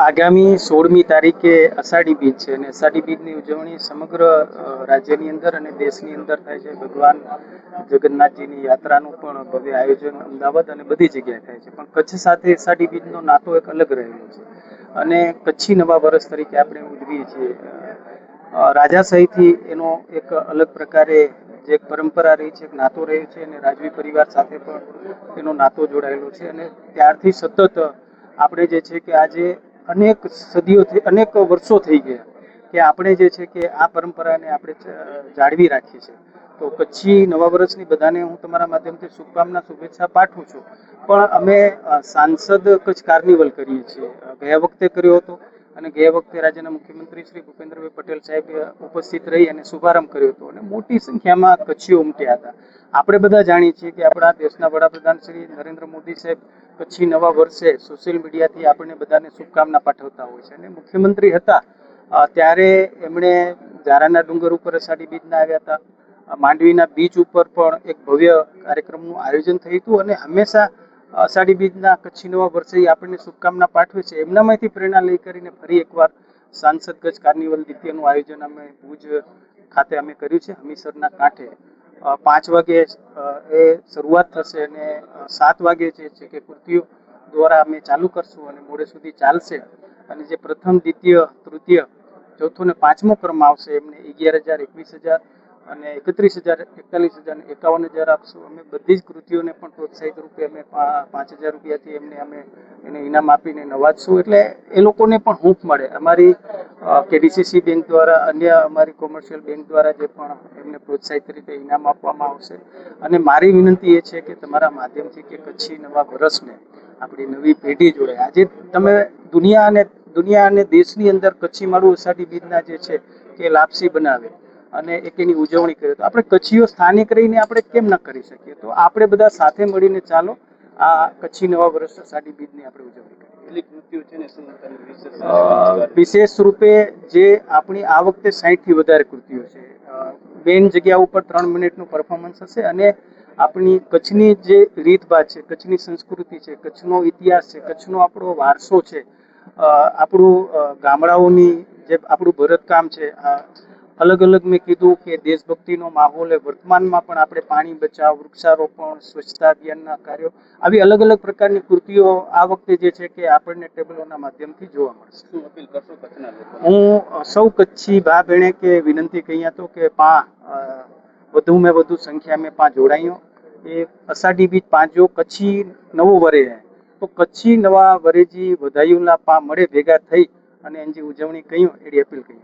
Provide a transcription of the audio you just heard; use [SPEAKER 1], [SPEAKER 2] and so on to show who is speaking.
[SPEAKER 1] આગામી 16મી તારીખે અષાઢી બીજ છે અને અષાઢી બીજની ઉજવણી સમગ્ર રાજ્યની અંદર અને દેશની અંદર થાય છે. ભગવાન જગન્નાથજીની યાત્રાનું પણ ભવ્ય આયોજન અમદાવાદ અને બધી જગ્યાએ થાય છે, પણ કચ્છ સાથે અષાઢી બીજનો નાતો એક અલગ રહેલો છે અને કચ્છી નવા વર્ષ તરીકે આપણે ઉજવીએ છીએ. રાજાશાહીથી એનો એક અલગ પ્રકારે જે પરંપરા રહી છે, એક નાતો રહ્યો છે અને રાજવી પરિવાર સાથે પણ એનો નાતો જોડાયેલો છે અને ત્યારથી સતત આપણે જે છે કે આજે અનેક સદીઓથી અનેક વર્ષો થઈ ગયા કે આપણે જે છે કે આ પરંપરાને આપણે જાળવી રાખીએ છીએ. તો કચ્છી નવા વર્ષની બધાને હું તમારા માધ્યમથી શુભકામના શુભેચ્છા પાઠવું છું. પણ અમે સાંસદ કચ્છ કાર્નિવલ કરીએ છીએ. ગયા વખતે કર્યો હતો અને ગયા વખતે રાજ્યના મુખ્યમંત્રી શ્રી ભૂપેન્દ્રભાઈ પટેલ સાહેબ ઉપસ્થિત રહી અને શુભારંભ કર્યો હતો અને મોટી સંખ્યામાં કચ્છીઓ ઉમટ્યા હતા. આપણે બધા જાણીએ છીએ કે આપણા દેશના વડાપ્રધાન શ્રી નરેન્દ્ર મોદી સાહેબ કચ્છી નવા વર્ષે સોશિયલ મીડિયાથી આપણને બધાને શુભકામના પાઠવતા હોય છે અને મુખ્યમંત્રી હતા ત્યારે એમણે ઝારાના ડુંગર ઉપર અષાઢી બીજના આવ્યા હતા. માંડવીના બીચ ઉપર પણ એક ભવ્ય કાર્યક્રમનું આયોજન થયું હતું અને હંમેશા અષાઢી બીજના કચ્છી નવા વર્ષે આપણને શુભકામના પાઠવે છે. એમનામાંથી પ્રેરણા લઈ કરીને ફરી એકવાર સાંસદ કચ્છ કાર્નિવલ દ્વિતીયનું આયોજન અમે ભુજ ખાતે અમે કર્યું છે, હમીસરના કાંઠે. 5 વાગે એ શરૂઆત થશે અને 7 વાગે જે છે કે કૃતિઓ દ્વારા અમે ચાલુ કરશું અને મોડે સુધી ચાલશે. અને જે પ્રથમ, દ્વિતીય, તૃતીય, ચોથો ને 5મો ક્રમ આવશે એમને 11,000, 21,000 અને 31,000, 41,000 અને 51,000 આપશું. અમે બધી જ કૃતિઓને પણ પ્રોત્સાહિત રૂપે અમે 5,000 રૂપિયાથી એમને એને ઇનામ આપીને નવાજશું, એટલે એ લોકોને પણ હૂંફ મળે. અમારી કે ડીસીસી બેંક દ્વારા, અન્ય અમારી કોમર્શિયલ બેંક દ્વારા જે પણ એમને પ્રોત્સાહિત રીતે ઇનામ આપવામાં આવશે. અને મારી વિનંતી એ છે કે તમારા માધ્યમથી કે કચ્છી નવા વર્ષને આપણી નવી પેઢી જોડે આજે તમે દુનિયા અને દેશની અંદર કચ્છી માળું અષાઢી બીજના જે છે કે લાપસી બનાવે અને એક એની ઉજવણી કરે, તો આપણે કચ્છીઓ સ્થાનિક રહીને આપણે કેમ ન કરી શકીએ? તો આપણે બધા સાથે મળીને ચાલો આ કચ્છી નવા વર્ષ અષાઢી બીજની આપણે ઉજવણી કરીએ. વિશેષ રૂપે જે આપણી આ વખતે 60 થી વધારે કૃતિઓ છે. મેઇન જગ્યા ઉપર 3 મિનિટનું પરફોર્મન્સ હશે અને આપણી કચ્છની જે રીતભાત છે, કચ્છની સંસ્કૃતિ છે, કચ્છનો ઇતિહાસ છે, કચ્છનો આપણો વારસો છે, આપણું ગામડાઓની જે આપણું ભરતકામ છે, અલગ અલગ મેં કીધું કે દેશભક્તિનો માહોલ, વર્તમાનમાં પણ આપણે પાણી બચાવ, વૃક્ષારોપણ, સ્વચ્છતા અભિયાનના કાર્યો, આવી અલગ અલગ પ્રકારની કૃતિઓ આ વખતે જે છે કે આપણને ટેબલોના માધ્યમથી જોવા મળશે. શું અપીલ કરશો કચ્છના લોકો? હું સૌ કચ્છી ભા બહેને કે વિનંતી કહી હતો કે વધુમાં વધુ સંખ્યા મેં જોડાયો એ અષાઢી બીજ 5 જો કચ્છી નવું વરે તો કચ્છી નવા વરેજી વધાયુલા મળે ભેગા થઈ અને એની ઉજવણી કહ્યું એની અપીલ કહી.